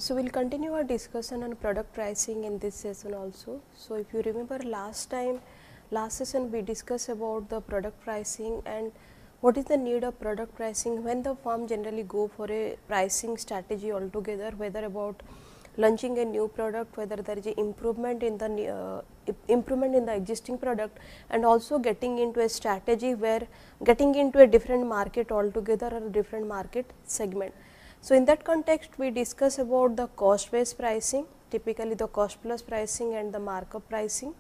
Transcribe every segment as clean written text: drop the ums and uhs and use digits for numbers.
So, we will continue our discussion on product pricing in this session also. So, if you remember last session we discussed about the product pricing and what is the need of product pricing when the firm generally go for a pricing strategy altogether, whether about launching a new product, whether there is a improvement in the existing product, and also getting into a strategy where getting into a different market altogether or a different market segment. So, in that context we discuss about the cost based pricing, typically the cost plus pricing and the markup pricing.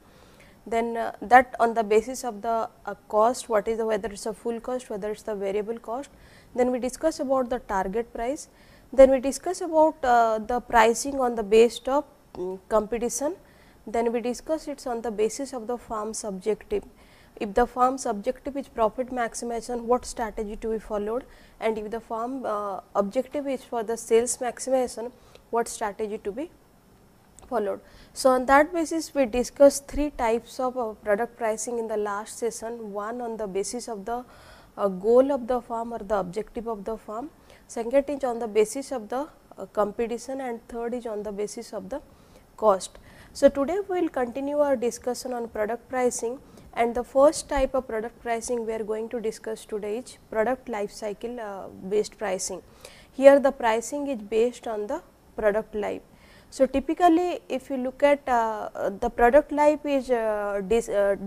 Then that on the basis of the cost, what is the, whether it is a full cost, whether it is the variable cost. Then we discuss about the target price. Then we discuss about the pricing on the basis of competition. Then we discuss it on the basis of the firm's objective. If the firm's objective is profit maximization, what strategy to be followed, and if the firm objective is for the sales maximization, what strategy to be followed. So, on that basis we discussed three types of product pricing in the last session. One on the basis of the goal of the firm or the objective of the firm, second is on the basis of the competition, and third is on the basis of the cost. So, today we will continue our discussion on product pricing, and the first type of product pricing we are going to discuss today is product life cycle based pricing. Here the pricing is based on the product life. So, typically if you look at the product life is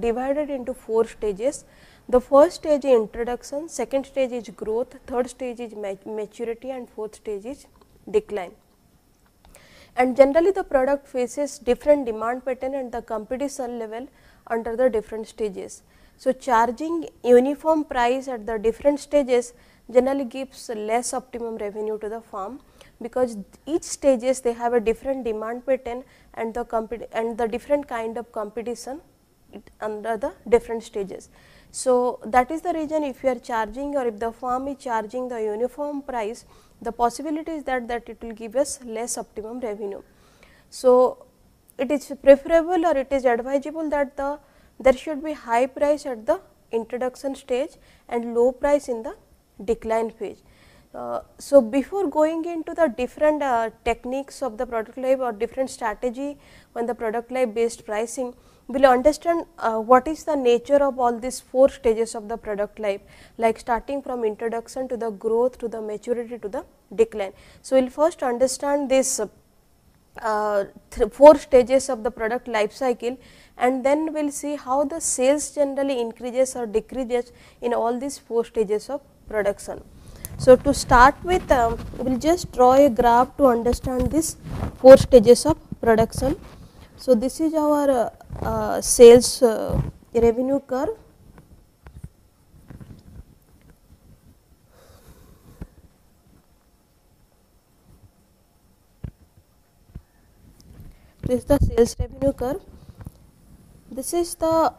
divided into 4 stages. The first stage is introduction, second stage is growth, third stage is maturity, and fourth stage is decline. And generally the product faces different demand pattern and the competition level under the different stages. So, charging uniform price at the different stages generally gives less optimum revenue to the firm, because each stages they have a different demand pattern and the different kind of competition under the different stages. So, that is the reason if you are charging, or if the firm is charging the uniform price, the possibility is that it will give us less optimum revenue. So, it is preferable or it is advisable that there should be high price at the introduction stage and low price in the decline phase. So, before going into the different techniques of the product life or different strategy on the product life based pricing, we will understand what is the nature of all these 4 stages of the product life, like starting from introduction to the growth to the maturity to the decline. So, we will first understand this 4 stages of the product life cycle, and then we will see how the sales generally increases or decreases in all these 4 stages of production. So, to start with we will just draw a graph to understand this 4 stages of production. So, this is our sales revenue curve. This is the sales revenue curve. This is the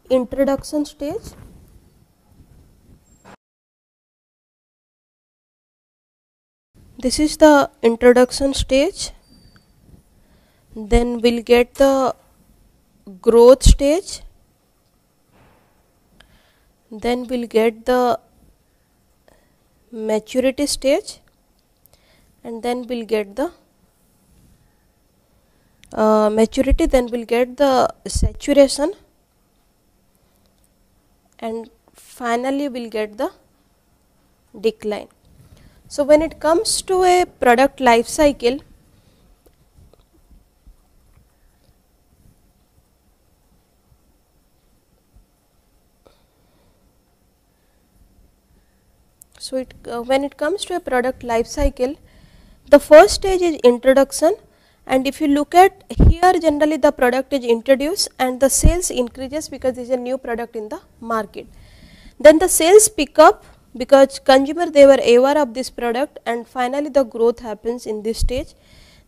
introduction stage. This is the introduction stage. Then we will get the growth stage. Then we will get the maturity stage, and then we will get the maturity, then we will get the saturation, and finally we will get the decline. So, when it comes to a product life cycle, so when it comes to a product life cycle, the first stage is introduction, and if you look at here, generally the product is introduced and the sales increases because there is a new product in the market. Then the sales pick up because consumer they were aware of this product, and finally the growth happens in this stage.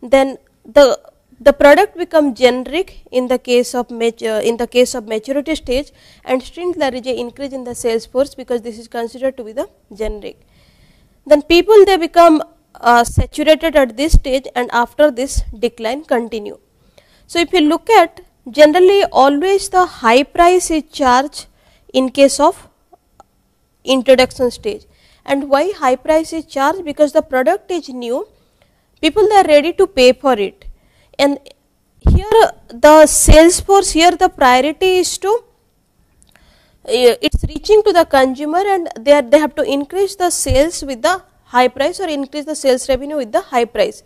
Then the product become generic in the case of maturity stage, and still there is a increase in the sales force because this is considered to be the generic. Then people they become saturated at this stage, and after this decline continue. So, if you look at, generally always the high price is charged in case of introduction stage. And why high price is charged? Because the product is new, people they are ready to pay for it. And here the sales force, here the priority is to it's reaching to the consumer, and they have to increase the sales with the high price or increase the sales revenue with the high price.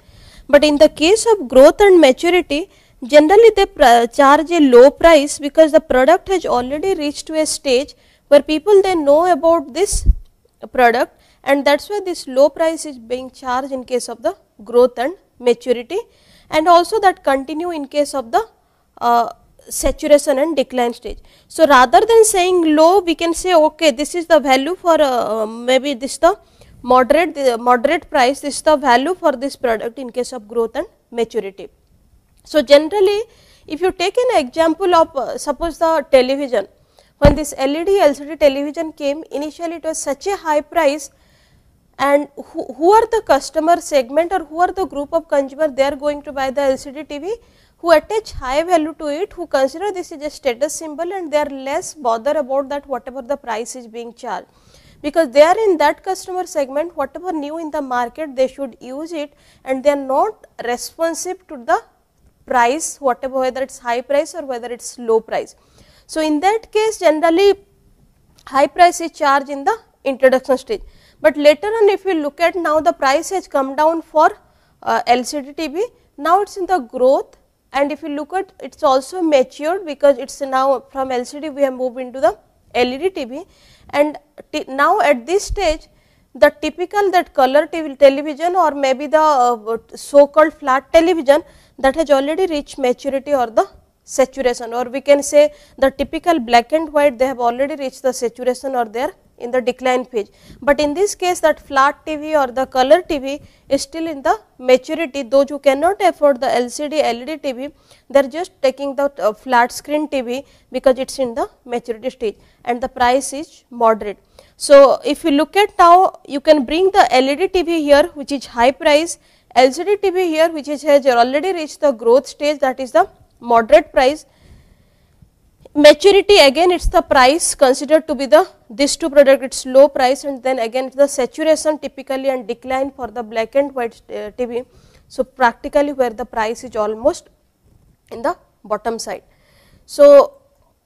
But in the case of growth and maturity, generally they charge a low price because the product has already reached to a stage where people they know about this product, and that is why this low price is being charged in case of the growth and maturity, and also that continue in case of the saturation and decline stage. So, rather than saying low, we can say okay, this is the value for maybe this the moderate price, this is the value for this product in case of growth and maturity. So, generally if you take an example of suppose the television, when this LED LCD television came, initially it was such a high price, and who are the customer segment or who are the group of consumer they are going to buy the LCD TV, who attach high value to it, who consider this is a status symbol, and they are less bother about that whatever the price is being charged, because they are in that customer segment, whatever new in the market they should use it, and they are not responsive to the price, whatever, whether it is high price or whether it is low price. So, in that case generally high price is charged in the introduction stage, but later on if you look at now the price has come down for LCD TV, now it is in the growth, and if you look at it is also matured because it is now from LCD we have moved into the LED TV, and now at this stage the typical that color television or maybe the so called flat television that has already reached maturity or the saturation, or we can say the typical black and white they have already reached the saturation or they are in the decline phase. But in this case that flat TV or the color TV is still in the maturity. Those who cannot afford the LCD LED TV, they are just taking the flat screen TV because it is in the maturity stage and the price is moderate. So, if you look at now, you can bring the LED TV here which is high price, LCD TV here which has already reached the growth stage, that is the moderate price. Maturity again it is the price considered to be the these two product, it is low price, and then again it is the saturation typically and decline for the black and white TV. So, practically where the price is almost in the bottom side. So,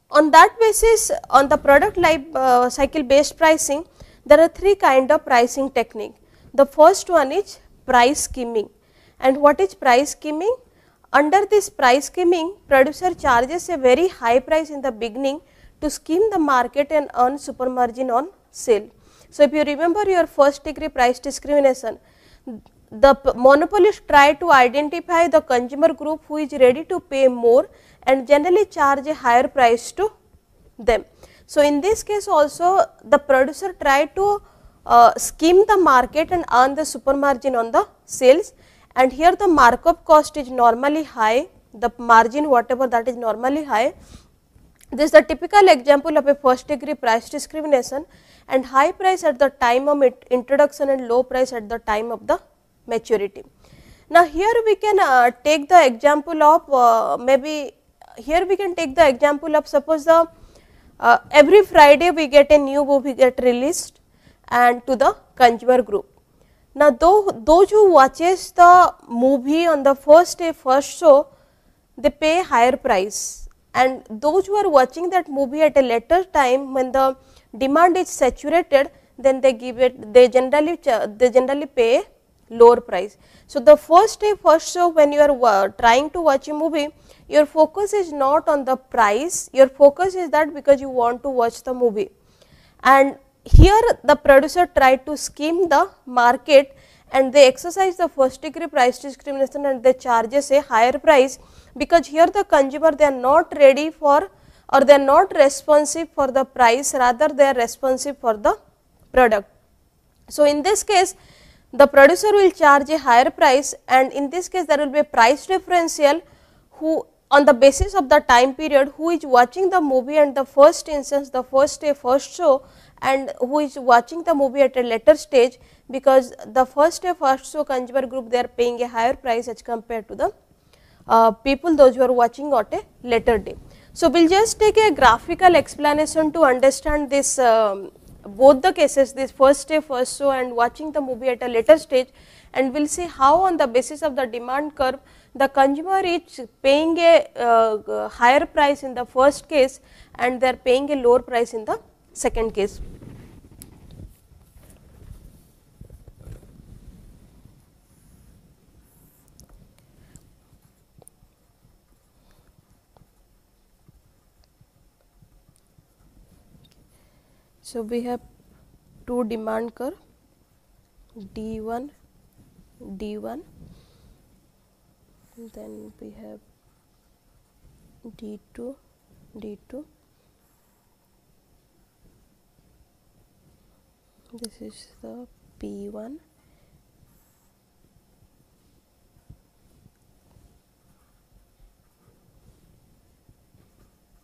on that basis, on the product life cycle based pricing, there are three kind of pricing technique. The first one is price skimming. And what is price skimming? Under this price skimming, producer charges a very high price in the beginning to skim the market and earn super margin on sale. So, if you remember your first degree price discrimination, the monopolist try to identify the consumer group who is ready to pay more and generally charge a higher price to them. So, in this case also the producer try to skim the market and earn the super margin on the sales, and here the markup cost is normally high, the margin whatever that is normally high. This is the typical example of a first degree price discrimination, and high price at the time of introduction and low price at the time of the maturity. Now, here we can take the example of maybe here we can take the example of suppose the every Friday we get a new movie get released and to the consumer group. Now, those who watches the movie on the first day first show, they pay higher price, and those who are watching that movie at a later time when the demand is saturated, then they give it, they generally pay lower price. So, the first day first show when you are trying to watch a movie, your focus is not on the price, your focus is that because you want to watch the movie, and here the producer tried to skim the market and they exercise the first degree price discrimination and they charges a higher price, because here the consumer they are not ready for or they are not responsive for the price, rather they are responsive for the product. So, in this case the producer will charge a higher price, and in this case there will be a price differential who on the basis of the time period who is watching the movie at the first instance, the first day first show, and who is watching the movie at a later stage, because the first day first show consumer group they are paying a higher price as compared to the people those who are watching at a later day. So, we will just take a graphical explanation to understand this both the cases, this first day first show and watching the movie at a later stage, and we will see how on the basis of the demand curve the consumer is paying a higher price in the first case and they are paying a lower price in the second case. So, we have two demand curve D1, D1, then we have D2, D2. This is the P1,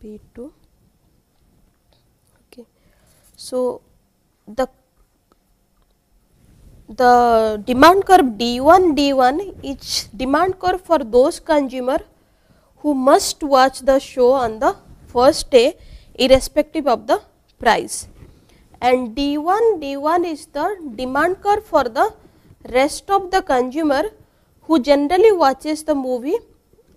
P2. Okay. So, the demand curve D1, D1 is demand curve for those consumer who must watch the show on the first day irrespective of the price, and D1, D1 is the demand curve for the rest of the consumer who generally watches the movie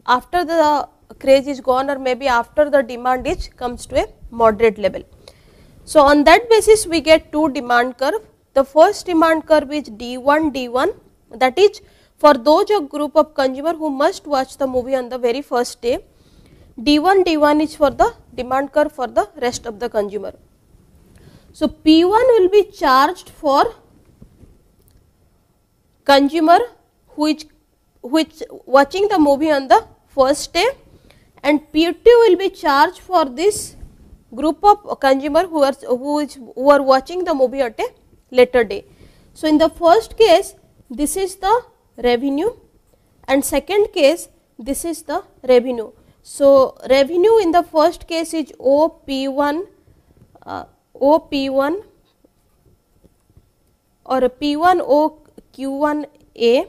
after the craze is gone or maybe after the demand is comes to a moderate level. So, on that basis we get two demand curve. The first demand curve is D1, D1, that is for those a group of consumer who must watch the movie on the very first day. D1, D1 is for the demand curve for the rest of the consumer. So, P1 will be charged for consumer who is watching the movie on the first day, and P2 will be charged for this group of consumer who are watching the movie at a later day. So, in the first case this is the revenue and second case this is the revenue. So, revenue in the first case is OP1 OP1 or P1 OQ1A.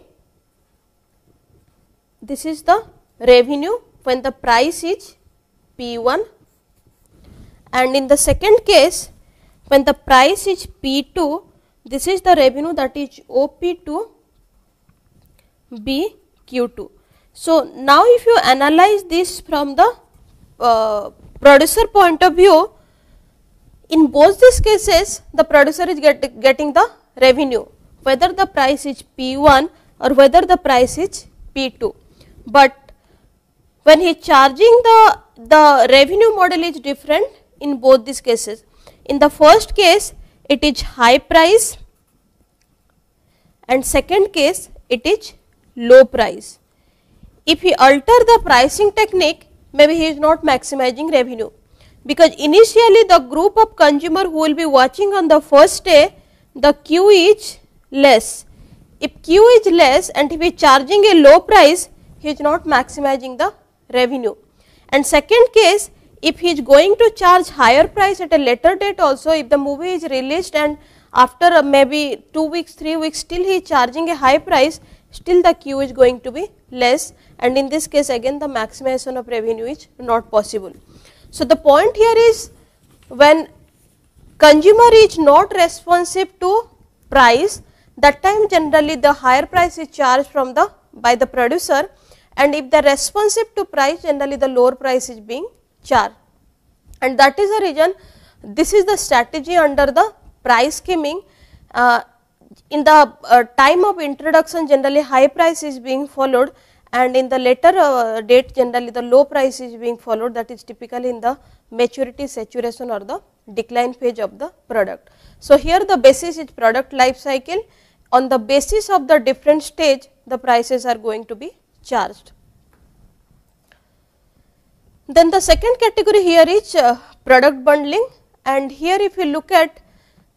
This is the revenue when the price is P1, and in the second case when the price is P2, this is the revenue, that is OP2 BQ2. So, now if you analyze this from the producer point of view, in both these cases the producer is getting the revenue whether the price is P1 or whether the price is P2, but when he is charging the revenue model is different in both these cases. In the first case it is high price and second case it is low price. If he alter the pricing technique, maybe he is not maximizing revenue, because initially the group of consumer who will be watching on the first day, the Q is less. If Q is less and if he is charging a low price, he is not maximizing the revenue. And second case, if he is going to charge higher price at a later date also, if the movie is released and after maybe 2 weeks, 3 weeks, still he is charging a high price, still the Q is going to be less, and in this case again the maximization of revenue is not possible. So, the point here is when consumer is not responsive to price, that time generally the higher price is charged from the by the producer, and if they are responsive to price, generally the lower price is being charged. And that is the reason this is the strategy under the price skimming. In the time of introduction, generally high price is being followed, and in the later date generally the low price is being followed, that is typically in the maturity, saturation or the decline phase of the product. So, here the basis is product life cycle. On the basis of the different stage, the prices are going to be charged. Then the second category here is product bundling, and here if you look at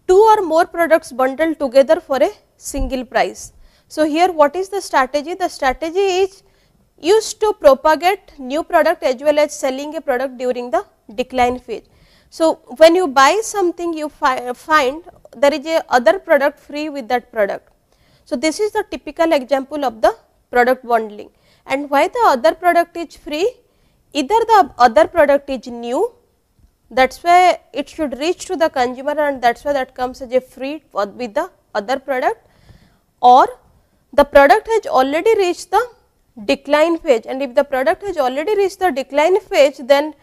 2 or more products bundled together for a single price. So, here what is the strategy? The strategy is used to propagate new product as well as selling a product during the decline phase. So, when you buy something, you find there is a other product free with that product. So, this is the typical example of the product bundling, and why the other product is free? Either the other product is new that is why it should reach to the consumer, and that is why that comes as a free with the other product, or the product has already reached the decline phase, and if the product has already reached the decline phase, then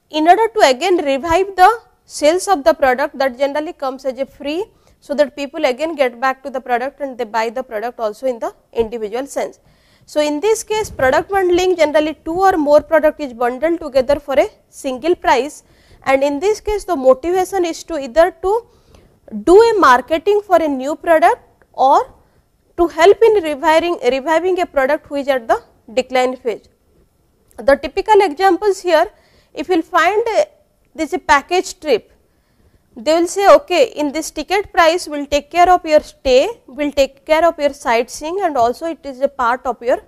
in order to again revive the sales of the product, that generally comes as a free, so that people again get back to the product and they buy the product also in the individual sense. So, in this case product bundling, generally 2 or more product is bundled together for a single price, and in this case the motivation is to either to do a marketing for a new product or to help in reviving a product which is at the decline phase. The typical examples here, if you will find this is a package trip, they will say okay, in this ticket price we will take care of your stay, we will take care of your sightseeing, and also it is a part of your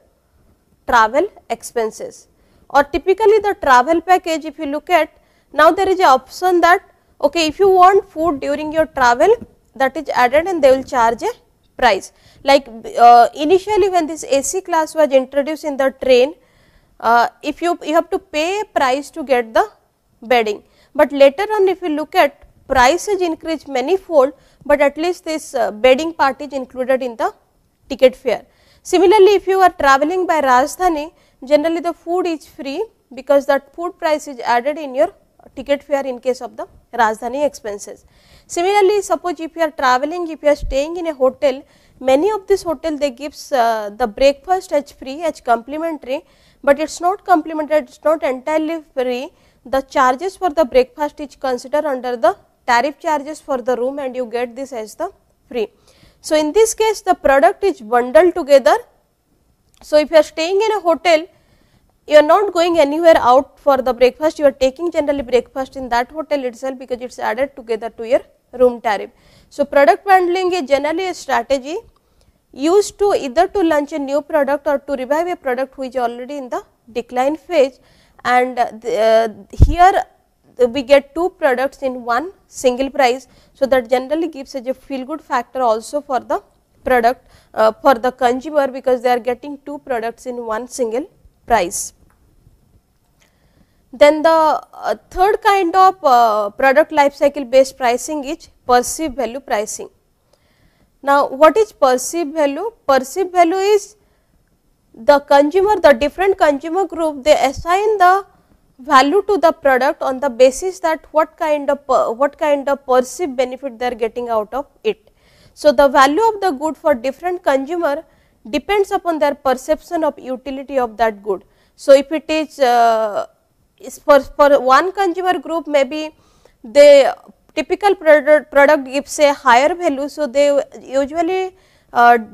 travel expenses. Or typically the travel package, if you look at, now there is a option that okay, if you want food during your travel, that is added and they will charge a price. Like initially when this AC class was introduced in the train, if you have to pay a price to get the bedding, but later on if you look at, price has increased manifold, but at least this bedding part is included in the ticket fare. Similarly, if you are travelling by Rajdhani, generally the food is free because that food price is added in your ticket fare in case of the Rajdhani expenses. Similarly, suppose if you are travelling, if you are staying in a hotel, many of this hotel they gives the breakfast as free, as complimentary, but it is not complimentary, it is not entirely free. The charges for the breakfast is considered under the tariff charges for the room, and you get this as the free. So, in this case the product is bundled together. So, if you are staying in a hotel, you are not going anywhere out for the breakfast, you are taking generally breakfast in that hotel itself because it is added together to your room tariff. So, product bundling is generally a strategy used to either to launch a new product or to revive a product which is already in the decline phase, and here we get 2 products in one single price. So, that generally gives us a feel good factor also for the product for the consumer, because they are getting 2 products in one single price. Then the third kind of product life cycle based pricing is perceived value pricing. Now, what is perceived value? Perceived value is the consumer, the different consumer group, they assign the value to the product on the basis that what kind of perceived benefit they are getting out of it. So, the value of the good for different consumer depends upon their perception of utility of that good. So, if it is for one consumer group, maybe the typical product gives a higher value, so they usually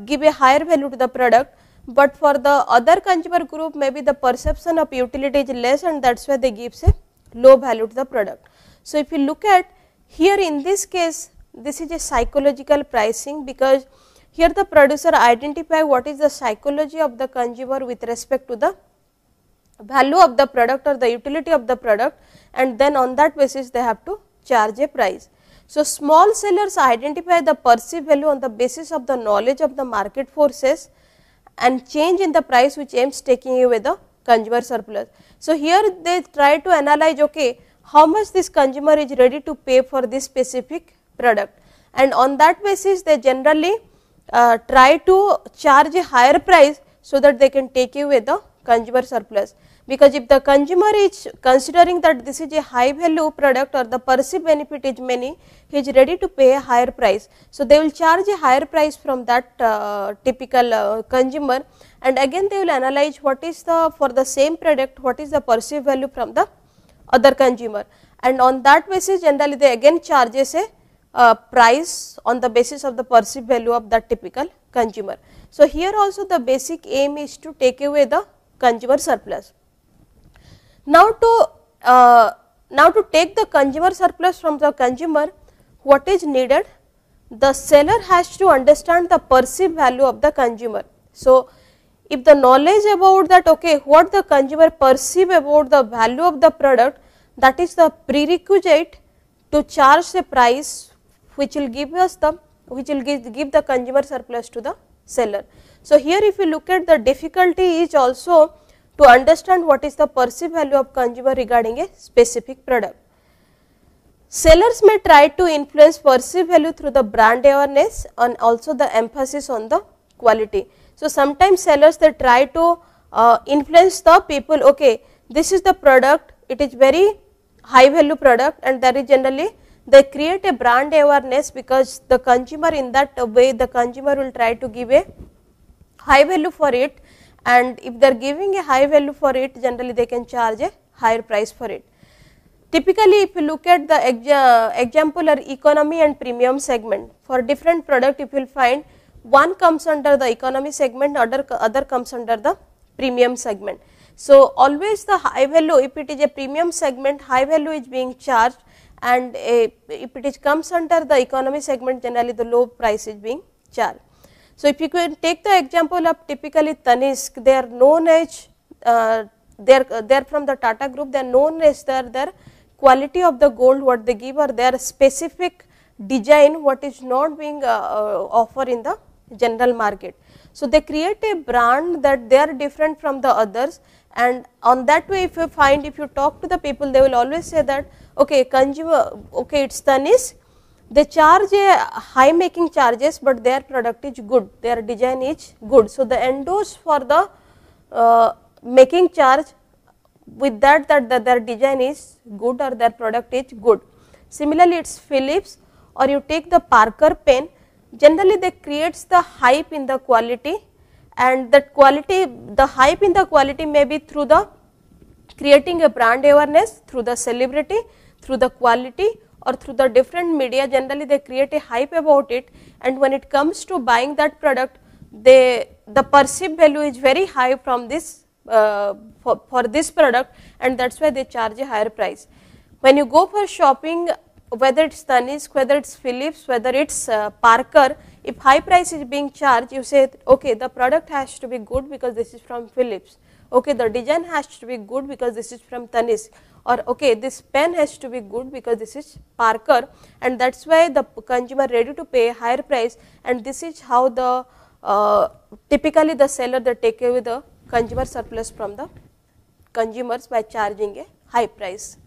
give a higher value to the product, but for the other consumer group maybe the perception of utility is less, and that is why they gives a low value to the product. So, if you look at here in this case, this is a psychological pricing, because here the producer identify what is the psychology of the consumer with respect to the value of the product or the utility of the product, and then on that basis they have to charge a price. So, small sellers identify the perceived value on the basis of the knowledge of the market forces and change in the price which aims taking away the consumer surplus. So, here they try to analyze okay, how much this consumer is ready to pay for this specific product, and on that basis they generally try to charge a higher price so that they can take away the consumer surplus, because if the consumer is considering that this is a high value product or the perceived benefit is many, he is ready to pay a higher price. So, they will charge a higher price from that typical consumer, and again they will analyze what is the for the same product what is the perceived value from the other consumer, and on that basis generally they again charges a price on the basis of the perceived value of that typical consumer. So, here also the basic aim is to take away the consumer surplus. Now, to take the consumer surplus from the consumer, what is needed? The seller has to understand the perceived value of the consumer. So, if the knowledge about that okay, what the consumer perceive about the value of the product, that is the prerequisite to charge the price which will give us the give the consumer surplus to the seller. So, here if you look at the difficulty is also to understand what is the perceived value of consumer regarding a specific product. Sellers may try to influence perceived value through the brand awareness and also the emphasis on the quality. So, sometimes sellers they try to influence the people, okay, this is the product, it is very high value product, and that is generally they create a brand awareness, because the consumer in that way the consumer will try to give a high value for it, and if they are giving a high value for it, generally they can charge a higher price for it. Typically, if you look at the example or economy and premium segment, for different product if you will find one comes under the economy segment, other comes under the premium segment. So, always the high value, if it is a premium segment, high value is being charged, and if it is comes under the economy segment, generally the low price is being charged. So, if you can take the example of typically Tanishq, they are known as they are from the Tata group, they are known as their quality of the gold what they give, or their specific design what is not being offered in the general market. So, they create a brand that they are different from the others, and on that way if you find, if you talk to the people, they will always say that okay, consumer, okay, it is Tanishq, they charge a high making charges, but their product is good, their design is good. So, they endorse for the making charge with that their design is good or their product is good. Similarly, it is Philips, or you take the Parker pen, generally they creates the hype in the quality, and that quality, the hype in the quality may be through the creating a brand awareness, through the celebrity, through the quality, or through the different media. Generally they create a hype about it, and when it comes to buying that product, the perceived value is very high from this for this product, and that is why they charge a higher price. When you go for shopping, whether it is Tanishq, whether it is Philips, whether it is Parker, if high price is being charged, you say okay, the product has to be good because this is from Philips, okay, the design has to be good because this is from Tanishq, or okay, this pen has to be good because this is Parker, and that is why the consumer ready to pay a higher price, and this is how the typically the seller they take away the consumer surplus from the consumers by charging a high price.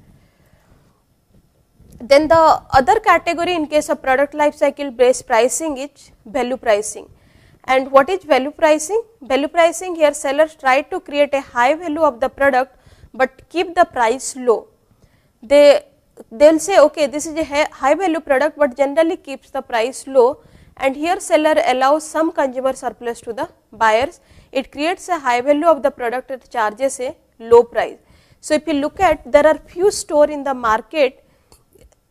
Then the other category in case of product life cycle based pricing is value pricing. And what is value pricing? Value pricing, here sellers try to create a high value of the product, but keep the price low. They will say okay, this is a high value product, but generally keeps the price low, and here seller allows some consumer surplus to the buyers. It creates a high value of the product, it charges a low price. So, if you look at, there are few store in the market,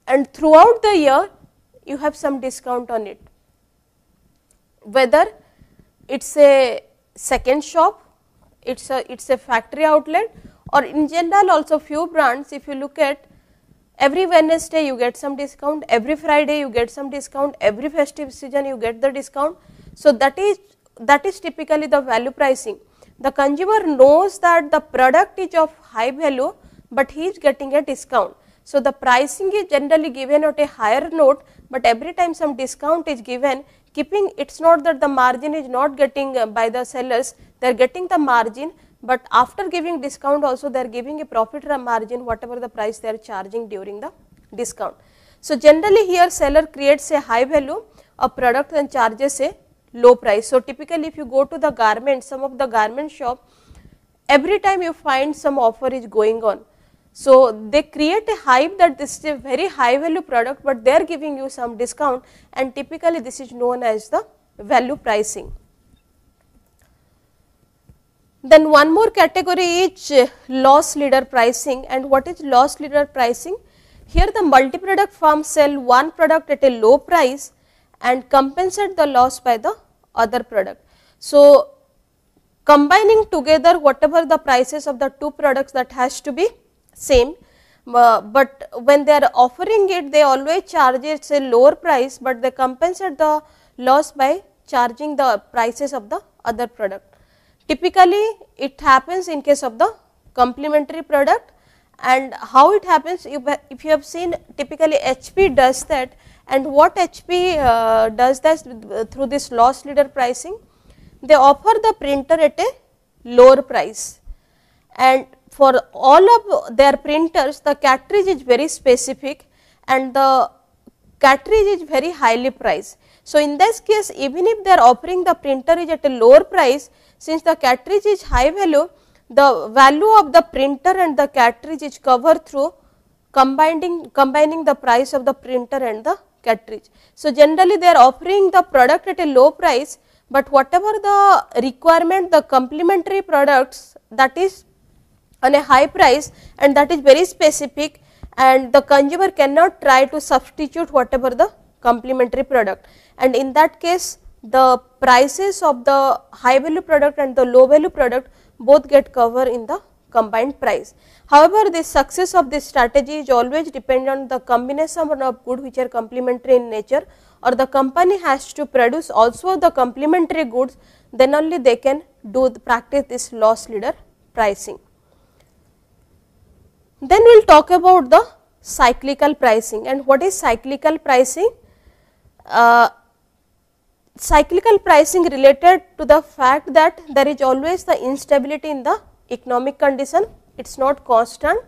and throughout the year you have some discount on it, whether it is a second shop, it is a factory outlet, or in general also few brands, if you look at, every Wednesday you get some discount, every Friday you get some discount, every festive season you get the discount. So, that is typically the value pricing. The consumer knows that the product is of high value, but he is getting a discount. So, the pricing is generally given at a higher note, but every time some discount is given, keeping, it is not that the margin is not getting by the sellers, they are getting the margin, but after giving discount also they are giving a profit margin whatever the price they are charging during the discount. So, generally here seller creates a high value of product and charges a low price. So, typically if you go to the garment, some of the garment shop, every time you find some offer is going on. So, they create a hype that this is a very high value product, but they are giving you some discount, and typically this is known as the value pricing. Then one more category is loss leader pricing. And what is loss leader pricing? Here the multi-product firms sell one product at a low price and compensate the loss by the other product. So, combining together whatever the prices of the two products, that has to be same, but when they are offering it, they always charge it a lower price, but they compensate the loss by charging the prices of the other product. Typically it happens in case of the complementary product, and how it happens, if you have seen, typically HP does that. And what HP does that through this loss leader pricing, they offer the printer at a lower price, and for all of their printers the cartridge is very specific, and the cartridge is very highly priced. So, in this case, even if they are offering the printer is at a lower price, since the cartridge is high value, the value of the printer and the cartridge is covered through combining the price of the printer and the cartridge. So, generally they are offering the product at a low price, but whatever the requirement, the complementary products, that is on a high price, and that is very specific, and the consumer cannot try to substitute whatever the complementary product, and in that case the prices of the high value product and the low value product both get covered in the combined price. However, the success of this strategy is always dependent on the combination of goods which are complementary in nature, or the company has to produce also the complementary goods, then only they can practice this loss leader pricing. Then we will talk about the cyclical pricing. And what is cyclical pricing? Cyclical pricing related to the fact that there is always the instability in the economic condition, it is not constant,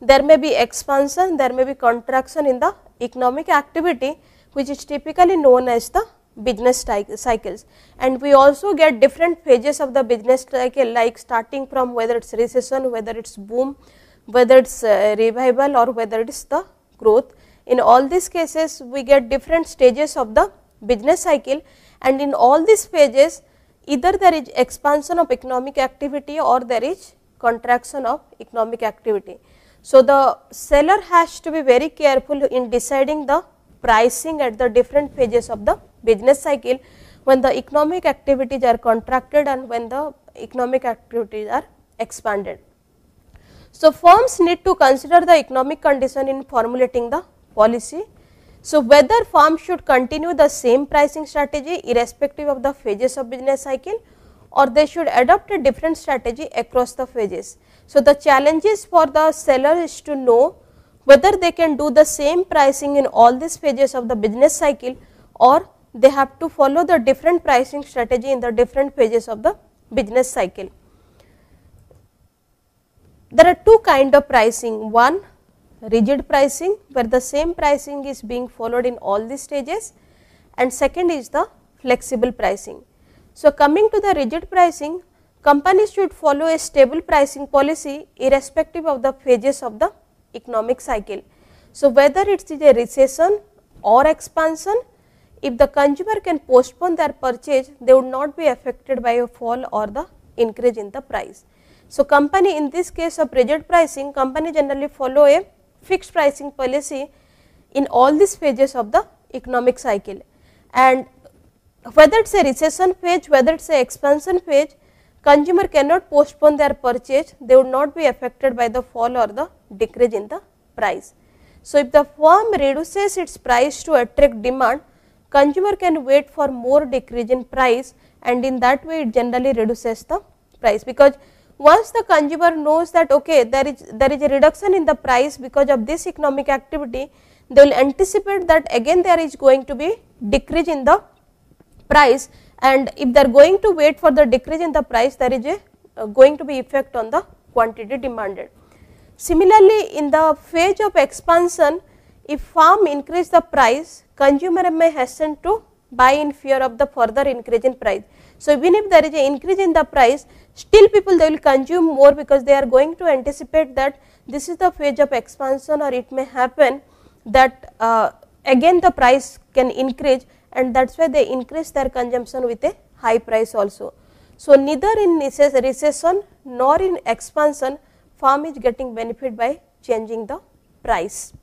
there may be expansion, there may be contraction in the economic activity, which is typically known as the business cycles. And we also get different phases of the business cycle, like starting from whether it is recession, whether it is boom, whether it is revival, or whether it is the growth. In all these cases we get different stages of the business cycle, and in all these phases either there is expansion of economic activity or there is contraction of economic activity. So, the seller has to be very careful in deciding the pricing at the different phases of the business cycle, when the economic activities are contracted and when the economic activities are expanded. So, firms need to consider the economic condition in formulating the policy. So, whether firms should continue the same pricing strategy irrespective of the phases of business cycle, or they should adopt a different strategy across the phases. So, the challenges for the seller is to know whether they can do the same pricing in all these phases of the business cycle, or they have to follow the different pricing strategy in the different phases of the business cycle. There are two kinds of pricing. One, rigid pricing, where the same pricing is being followed in all the stages, and second is the flexible pricing. So, coming to the rigid pricing, companies should follow a stable pricing policy irrespective of the phases of the economic cycle. So, whether it is a recession or expansion, if the consumer can postpone their purchase, they would not be affected by a fall or the increase in the price. So, company in this case of rigid pricing, company generally follow a fixed pricing policy in all these phases of the economic cycle, and whether it is a recession phase, whether it is a expansion phase, consumer cannot postpone their purchase, they would not be affected by the fall or the decrease in the price. So, if the firm reduces its price to attract demand, consumer can wait for more decrease in price, and in that way it generally reduces the price, because once the consumer knows that okay, there is a reduction in the price because of this economic activity, they will anticipate that again there is going to be decrease in the price, and if they are going to wait for the decrease in the price, there is a going to be effect on the quantity demanded. Similarly, in the phase of expansion, if firm increase the price, consumer may hasten to buy in fear of the further increase in price. So, even if there is an increase in the price, still people they will consume more, because they are going to anticipate that this is the phase of expansion, or it may happen that again the price can increase, and that is why they increase their consumption with a high price also. So, neither in recession nor in expansion firm is getting benefit by changing the price.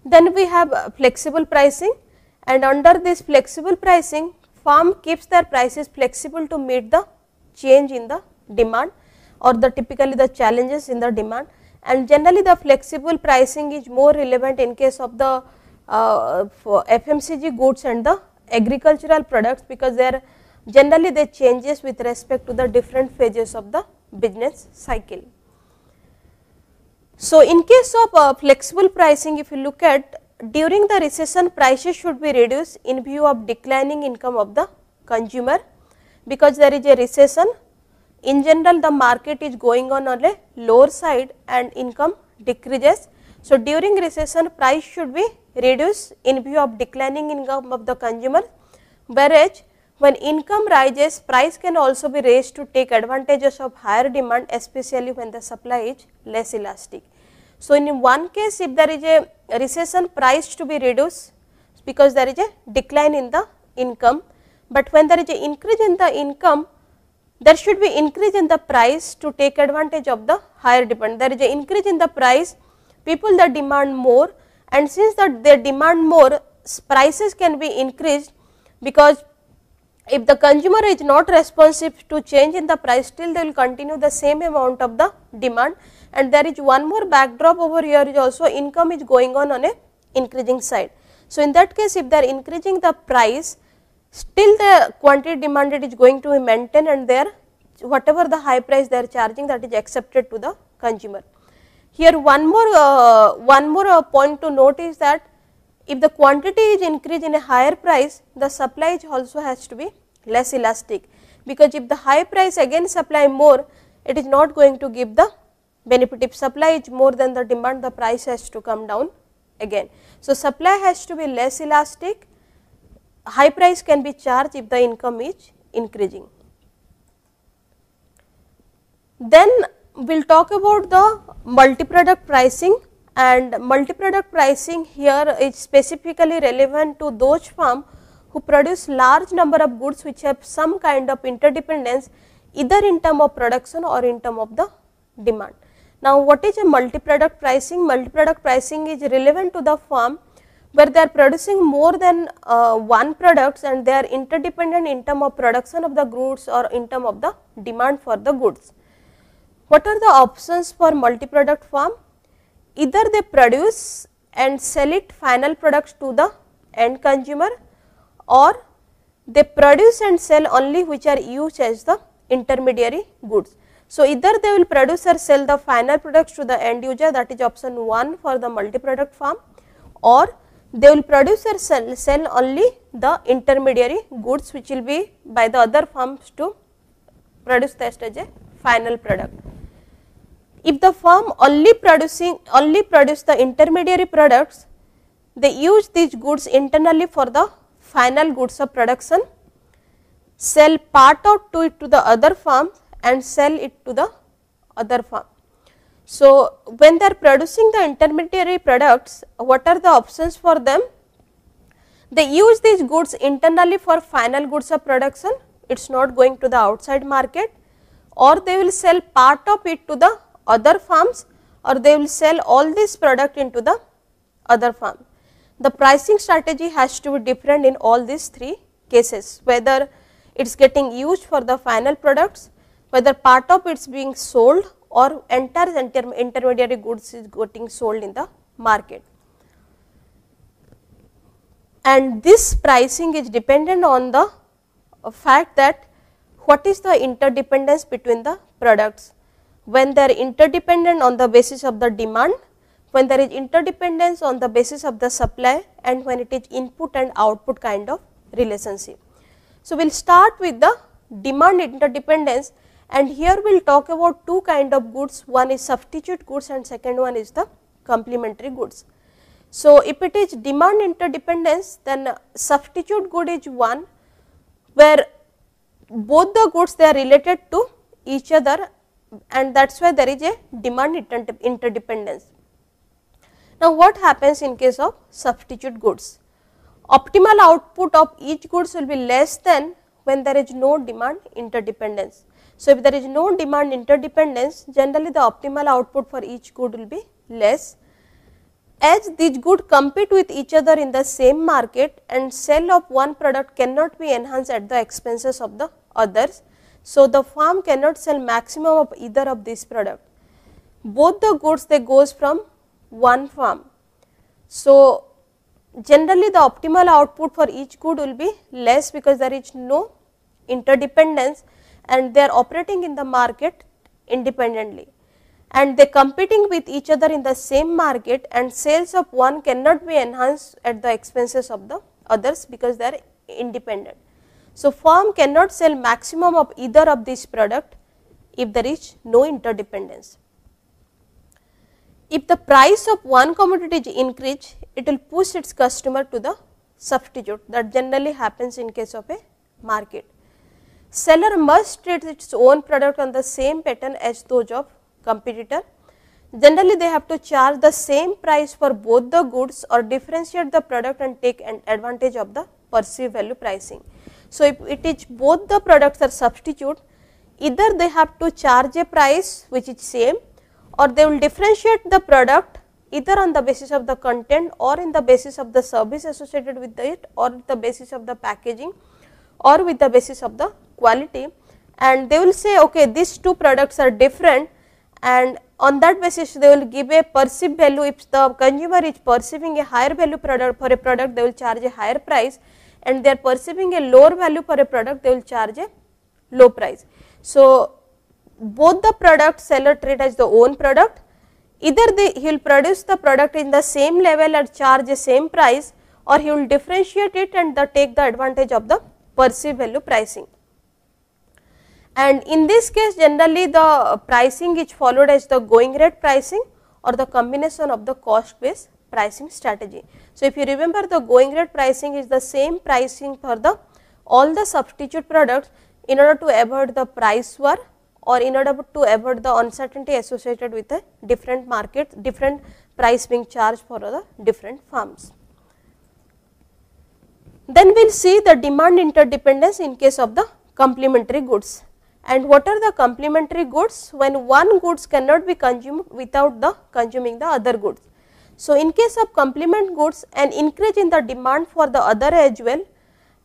Then we have flexible pricing, and under this flexible pricing, firm keeps their prices flexible to meet the change in the demand or the typically the challenges in the demand, and generally the flexible pricing is more relevant in case of the for FMCG goods and the agricultural products, because they are generally they changes with respect to the different phases of the business cycle. So, in case of flexible pricing, if you look at during the recession, prices should be reduced in view of declining income of the consumer, because there is a recession. In general, the market is going on a lower side and income decreases. So, during recession price should be reduced in view of declining income of the consumer, whereas when income rises price can also be raised to take advantages of higher demand, especially when the supply is less elastic. So, in one case if there is a recession price to be reduced because there is a decline in the income, but when there is a increase in the income there should be increase in the price to take advantage of the higher demand. There is a increase in the price, people that demand more, and since that they demand more prices can be increased, because if the consumer is not responsive to change in the price, still they will continue the same amount of the demand. And there is one more backdrop over here is also income is going on a increasing side. So, in that case if they are increasing the price, still the quantity demanded is going to be maintained, and there whatever the high price they are charging, that is accepted to the consumer. Here one more point to note is that if the quantity is increased in a higher price, the supply also has to be less elastic, because if the high price again supply more, it is not going to give the benefit. If supply is more than the demand, the price has to come down again. So, supply has to be less elastic, high price can be charged if the income is increasing. Then we will talk about the multi-product pricing, and multi-product pricing here is specifically relevant to those firms who produce large number of goods which have some kind of interdependence either in term of production or in term of the demand. Now, what is a multi-product pricing? Multi-product pricing is relevant to the firm where they are producing more than one products and they are interdependent in term of production of the goods or in term of the demand for the goods. What are the options for multi-product firm? Either they produce and sell it final products to the end consumer, or they produce and sell only which are used as the intermediary goods. So, either they will produce or sell the final products to the end user, that is option 1 for the multi-product firm, or they will produce or sell only the intermediary goods which will be by the other firms to produce that as a final product. If the firm only produce the intermediary products, they use these goods internally for the final goods of production, sell part out to it to the other firm and sell it to the other firm. So, when they are producing the intermediary products, what are the options for them? They use these goods internally for final goods of production, it is not going to the outside market, or they will sell part of it to the other firms, or they will sell all this product into the other firm. The pricing strategy has to be different in all these three cases, whether it is getting used for the final products, whether part of it is being sold or entire intermediary goods is getting sold in the market. And this pricing is dependent on the fact that what is the interdependence between the products. When they are interdependent on the basis of the demand, when there is interdependence on the basis of the supply, and when it is input and output kind of relationship. So, we will start with the demand interdependence, and here we will talk about two kind of goods, one is substitute goods and second one is the complementary goods. So, if it is demand interdependence, then substitute good is one where both the goods they are related to each other, and that is why there is a demand interdependence. Now, what happens in case of substitute goods? Optimal output of each goods will be less than when there is no demand interdependence. So, if there is no demand interdependence, generally the optimal output for each good will be less. As these goods compete with each other in the same market and sale of one product cannot be enhanced at the expenses of the others. So, the firm cannot sell maximum of either of these products. Both the goods they goes from one firm. So, generally the optimal output for each good will be less because there is no interdependence and they are operating in the market independently, and they competing with each other in the same market, and sales of one cannot be enhanced at the expenses of the others because they are independent. So, firm cannot sell maximum of either of these product if there is no interdependence. if the price of one commodity is increased, it will push its customer to the substitute. That generally happens in case of a market. Seller must treat its own product on the same pattern as those of competitor. Generally, they have to charge the same price for both the goods or differentiate the product and take an advantage of the perceived value pricing. So, if it is both the products are substitute, either they have to charge a price which is same, or they will differentiate the product either on the basis of the content or in the basis of the service associated with it, or the basis of the packaging, or with the basis of the quality, and they will say okay, these two products are different, and on that basis they will give a perceived value. If the consumer is perceiving a higher value product for a product, they will charge a higher price, and they are perceiving a lower value for a product, they will charge a low price. So, both the products seller treat as the own product, either he will produce the product in the same level and charge the same price, or he will differentiate it and take the advantage of the perceived value pricing. And in this case, generally the pricing is followed as the going rate pricing or the combination of the cost based pricing strategy. So, if you remember, the going rate pricing is the same pricing for the all the substitute products in order to avoid the price war, or in order to avoid the uncertainty associated with a different market, different price being charged for the different firms. Then we will see the demand interdependence in case of the complementary goods. And what are the complementary goods? When one goods cannot be consumed without the consuming the other goods. So, in case of complement goods, an increase in the demand for the other as well,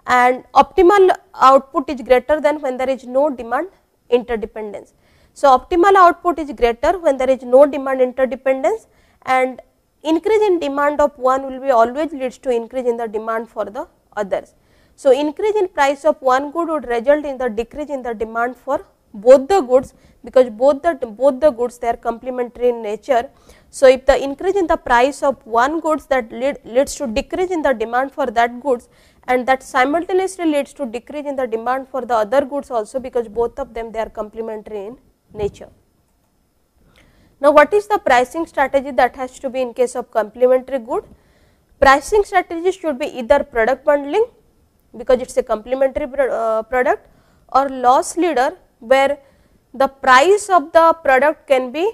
and optimal output is greater than when there is no demand interdependence. So, optimal output is greater when there is no demand interdependence, and increase in demand of one will be always leads to increase in the demand for the others. So, increase in price of one good would result in the decrease in the demand for both the goods, because both the goods they are complementary in nature. So, if the increase in the price of one goods, that leads to decrease in the demand for that goods, and that simultaneously leads to decrease in the demand for the other goods also, because both of them they are complementary in nature. Now, what is the pricing strategy that has to be in case of complementary good? Pricing strategy should be either product bundling, because it is a complementary product, or loss leader, where the price of the product can be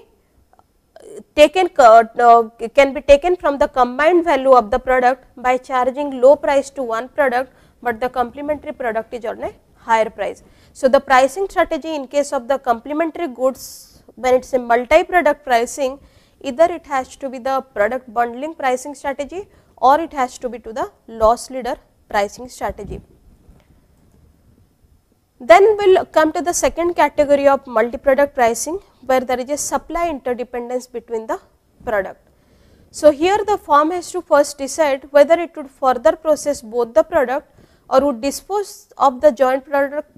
taken from the combined value of the product by charging low price to one product, but the complementary product is on a higher price. So, the pricing strategy in case of the complementary goods, when it is a multi-product pricing, either it has to be the product bundling pricing strategy, or it has to be to the loss leader pricing strategy. Then we will come to the second category of multi-product pricing, where there is a supply interdependence between the product. So, here the firm has to first decide whether it would further process both the product, or would dispose of the joint product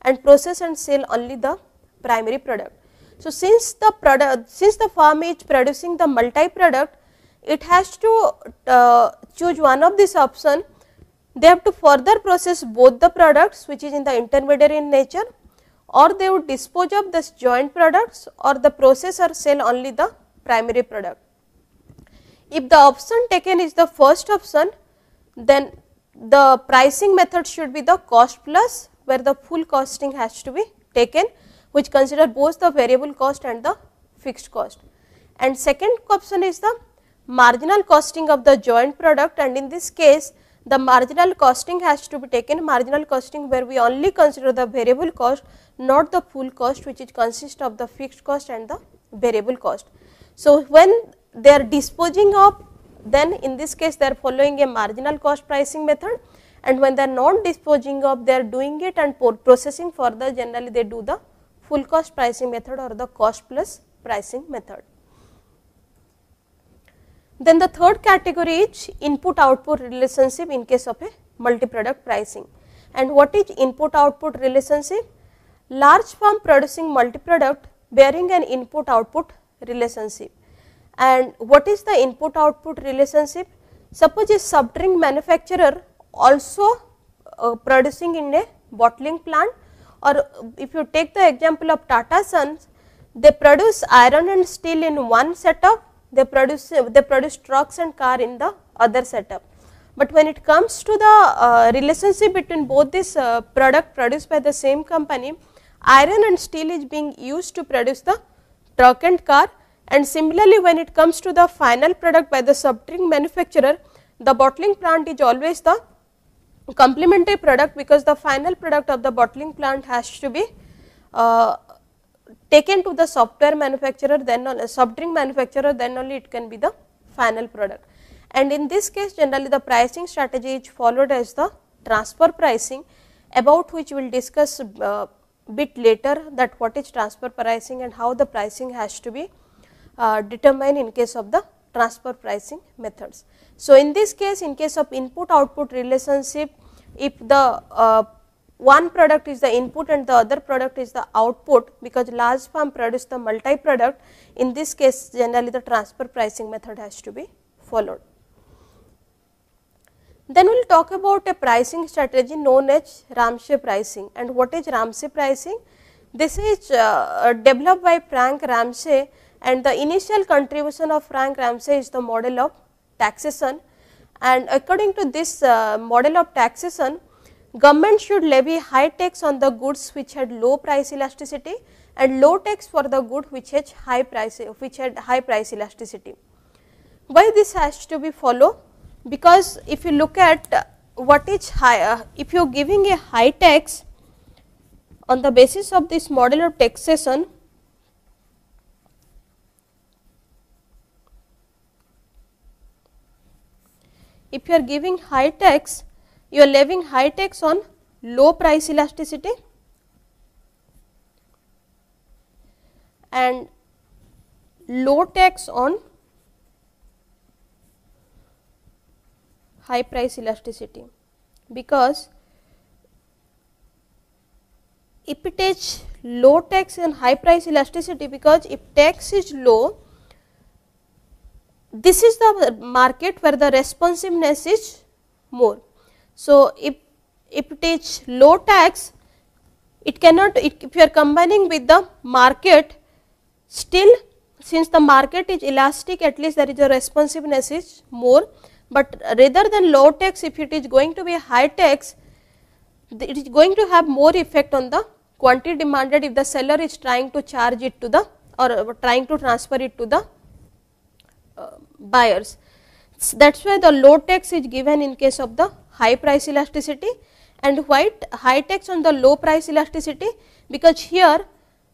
and process and sell only the primary product. So, since the firm is producing the multi-product, it has to choose one of this option. They have to further process both the products which is in the intermediary in nature, or they would dispose of this joint products, or the process or sell only the primary product. If the option taken is the first option, then the pricing method should be the cost plus, where the full costing has to be taken, which consider both the variable cost and the fixed cost. And second option is the marginal costing of the joint product, and in this case the marginal costing has to be taken, marginal costing where we only consider the variable cost, not the full cost, which is consist of the fixed cost and the variable cost. So, when they are disposing of, then in this case they are following a marginal cost pricing method, and when they are not disposing of, they are doing it and processing further, generally they do the full cost pricing method or the cost plus pricing method. Then the third category is input output relationship in case of a multi-product pricing. And what is input output relationship? Large firm producing multi-product bearing an input output relationship. And what is the input output relationship? Suppose a soft drink manufacturer also producing in a bottling plant, or if you take the example of Tata Sons, they produce iron and steel in one setup, they produce trucks and car in the other setup. But when it comes to the relationship between both these product produced by the same company, iron and steel is being used to produce the truck and car, and similarly when it comes to the final product by the soft drink manufacturer, the bottling plant is always the complementary product, because the final product of the bottling plant has to be taken to the software manufacturer, then soft drink manufacturer, then only it can be the final product. And in this case generally the pricing strategy is followed as the transfer pricing, about which we will discuss bit later that what is transfer pricing and how the pricing has to be determined in case of the transfer pricing methods. So, in this case, in case of input output relationship, if the one product is the input and the other product is the output, because large firm produce the multi product, in this case generally the transfer pricing method has to be followed. Then we will talk about a pricing strategy known as Ramsey pricing. And what is Ramsey pricing? This is developed by Frank Ramsey, and the initial contribution of Frank Ramsey is the model of taxation. And according to this model of taxation, government should levy high tax on the goods which had low price elasticity and low tax for the good which had high price elasticity. Why this has to be followed? Because if you look at what is high, if you are giving a high tax on the basis of this model of taxation, if you are giving high tax, you are levying high tax on low price elasticity and low tax on high price elasticity, because if it is low tax and high price elasticity, because if tax is low, this is the market where the responsiveness is more. So, if it is low tax, it cannot, if you are combining with the market, still since the market is elastic, at least there is a responsiveness is more. But rather than low tax, if it is going to be high tax, it is going to have more effect on the quantity demanded if the seller is trying to charge it to the, or trying to transfer it to the buyers. That is why the low tax is given in case of the high price elasticity, and why high tax on the low price elasticity, because here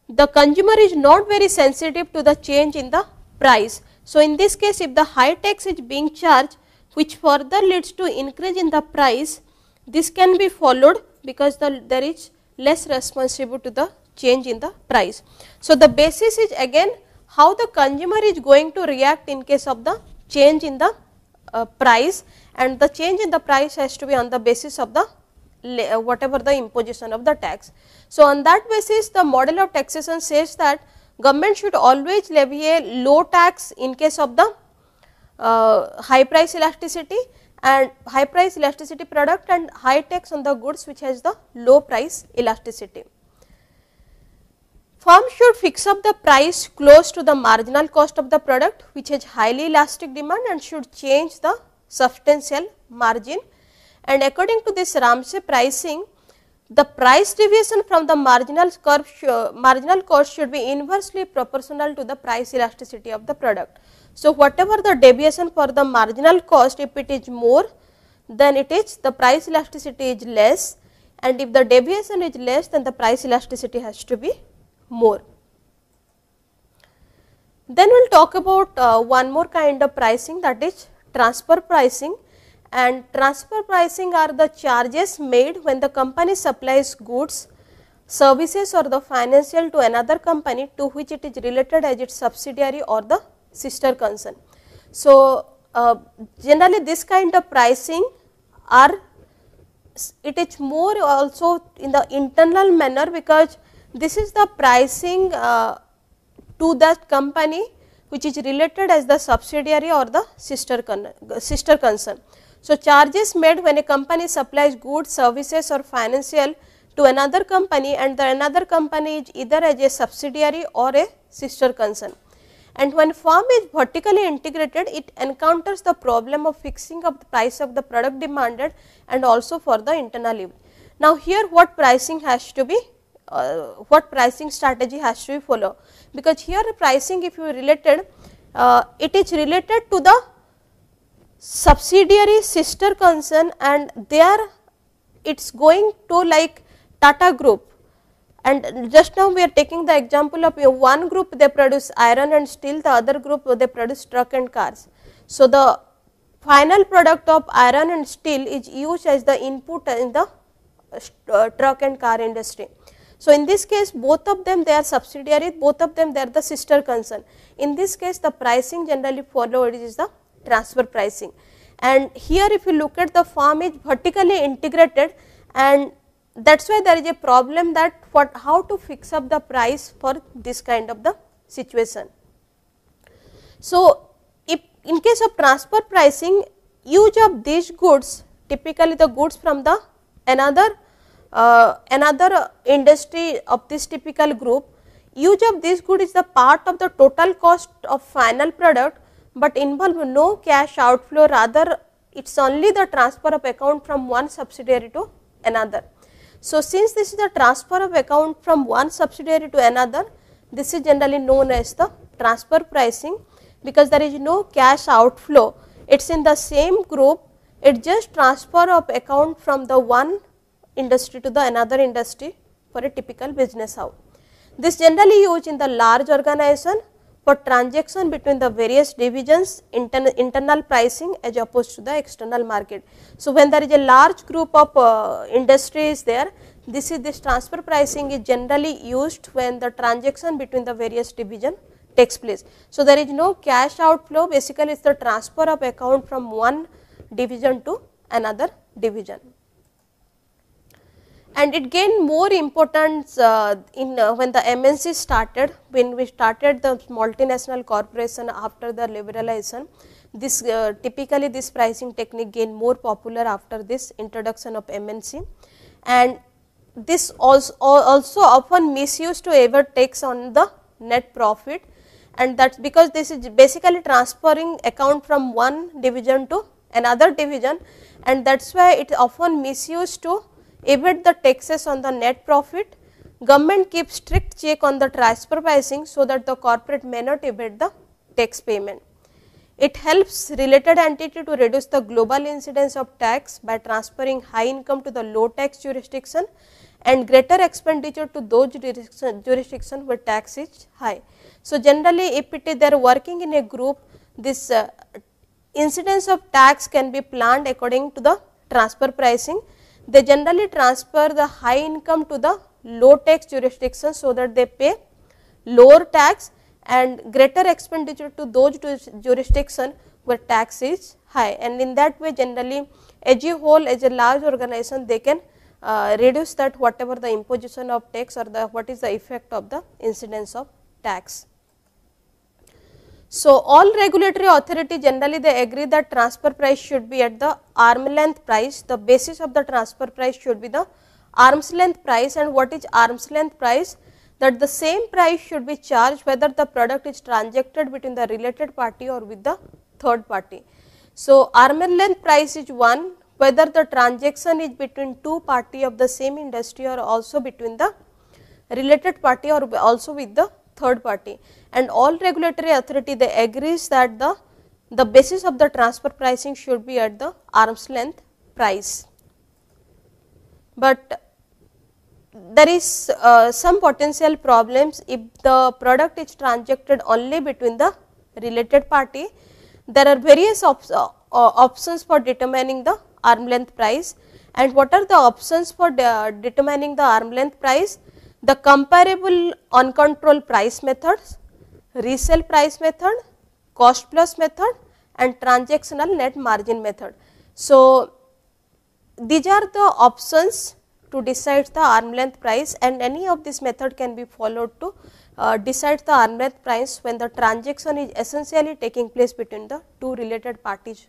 the consumer is not very sensitive to the change in the price. So, in this case if the high tax is being charged, which further leads to increase in the price, this can be followed because there is less responsive to the change in the price. So, the basis is again how the consumer is going to react in case of the change in the price, and the change in the price has to be on the basis of the whatever the imposition of the tax. So, on that basis the model of taxation says that government should always levy a low tax in case of the high price elasticity and high price elasticity product, and high tax on the goods which has the low price elasticity. Firm should fix up the price close to the marginal cost of the product which has highly elastic demand, and should change the substantial margin. And according to this Ramsey pricing, the price deviation from the marginal cost should be inversely proportional to the price elasticity of the product. So, whatever the deviation for the marginal cost, if it is more, then it is the price elasticity is less, and if the deviation is less, then the price elasticity has to be more. Then we will talk about one more kind of pricing, that is transfer pricing. And transfer pricing are the charges made when the company supplies goods, services or the financial to another company to which it is related as its subsidiary or the sister concern. So, generally this kind of pricing are, it is more also in the internal manner, because this is the pricing to that company which is related as the subsidiary or the sister concern. So, charges made when a company supplies goods, services or financial to another company, and the another company is either as a subsidiary or a sister concern. And when firm is vertically integrated, it encounters the problem of fixing of the price of the product demanded and also for the internal use. Now, here what pricing has to be, what pricing strategy has to be followed, because here pricing, if you related, it is related to the subsidiary sister concern, and there it is going to like Tata Group. And just now we are taking the example of one group, they produce iron and steel, the other group they produce truck and cars. So, the final product of iron and steel is used as the input in the truck and car industry. So, in this case both of them they are subsidiaries, both of them they are the sister concern. In this case the pricing generally followed is the transfer pricing. And here if you look at the firm is vertically integrated, and that is why there is a problem that how to fix up the price for this kind of the situation. So, if in case of transfer pricing, use of these goods, typically the goods from the another industry of this typical group, use of this good is the part of the total cost of final product, but involve no cash outflow, rather it is only the transfer of account from one subsidiary to another. So, since this is the transfer of account from one subsidiary to another, this is generally known as the transfer pricing, because there is no cash outflow, it is in the same group, it just transfer of account from the one industry to the another industry for a typical business house. This generally used in the large organization for transaction between the various divisions, internal pricing as opposed to the external market. So, when there is a large group of industries there, this transfer pricing is generally used when the transaction between the various division takes place. So, there is no cash outflow, basically it is the transfer of account from one division to another division. And it gained more importance when the MNC started, when we started the multinational corporation after the liberalization. This typically this pricing technique gained more popular after this introduction of MNC, and this also often misused to ever takes on the net profit, and that is because this is basically transferring account from one division to another division, and that is why it often misused to evade the taxes on the net profit. Government keeps strict check on the transfer pricing so that the corporate may not evade the tax payment. It helps related entity to reduce the global incidence of tax by transferring high income to the low tax jurisdiction and greater expenditure to those jurisdiction where tax is high. So, generally if it is they are working in a group, this incidence of tax can be planned according to the transfer pricing. They generally transfer the high income to the low tax jurisdiction so that they pay lower tax and greater expenditure to those jurisdiction where tax is high, and in that way generally as a whole, as a large organization, they can reduce that whatever the imposition of tax or the what is the effect of the incidence of tax. So, all regulatory authority generally they agree that transfer price should be at the arm length price. The basis of the transfer price should be the arm's length price. And what is arm's length price? That the same price should be charged whether the product is transacted between the related party or with the third party. So, arm length price is one whether the transaction is between two party of the same industry or also between the related party or also with the third party, and all regulatory authority they agrees that the basis of the transfer pricing should be at the arm's length price. But there is some potential problems if the product is transacted only between the related party. There are various options for determining the arm length price, and what are the options for determining the arm length price? The comparable uncontrolled price methods, resale price method, cost plus method, and transactional net margin method. So, these are the options to decide the arm length price, and any of this method can be followed to decide the arm length price when the transaction is essentially taking place between the two related parties.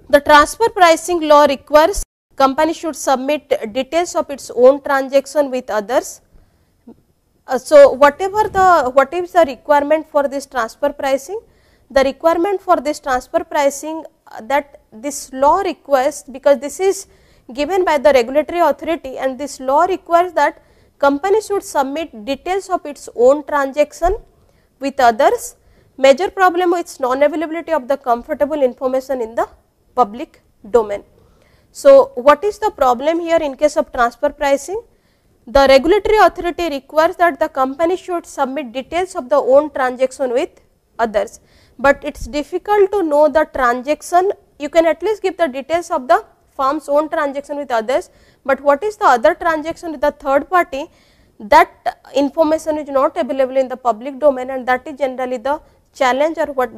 The transfer pricing law requires company should submit details of its own transaction with others. So what is the requirement for this transfer pricing? The requirement for this transfer pricing that this law requires, because this is given by the regulatory authority, and this law requires that company should submit details of its own transaction with others. Major problem is non availability of the comfortable information in the public domain. So what is the problem here in case of transfer pricing? The regulatory authority requires that the company should submit details of the own transaction with others, but it is difficult to know the transaction. You can at least give the details of the firm's own transaction with others, but what is the other transaction with the third party, that information is not available in the public domain, and that is generally the challenge, or what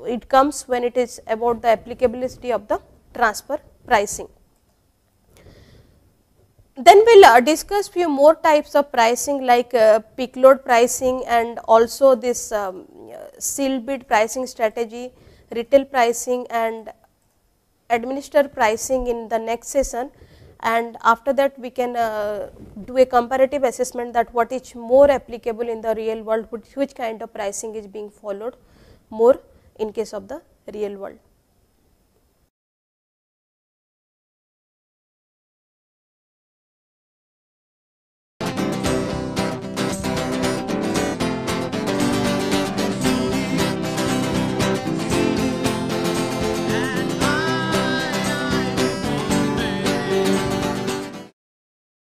it comes when it is about the applicability of the transfer pricing. Then we will discuss few more types of pricing, like peak load pricing, and also this sealed bid pricing strategy, retail pricing, and administered pricing in the next session. And after that we can do a comparative assessment that what is more applicable in the real world, which kind of pricing is being followed more in case of the real world.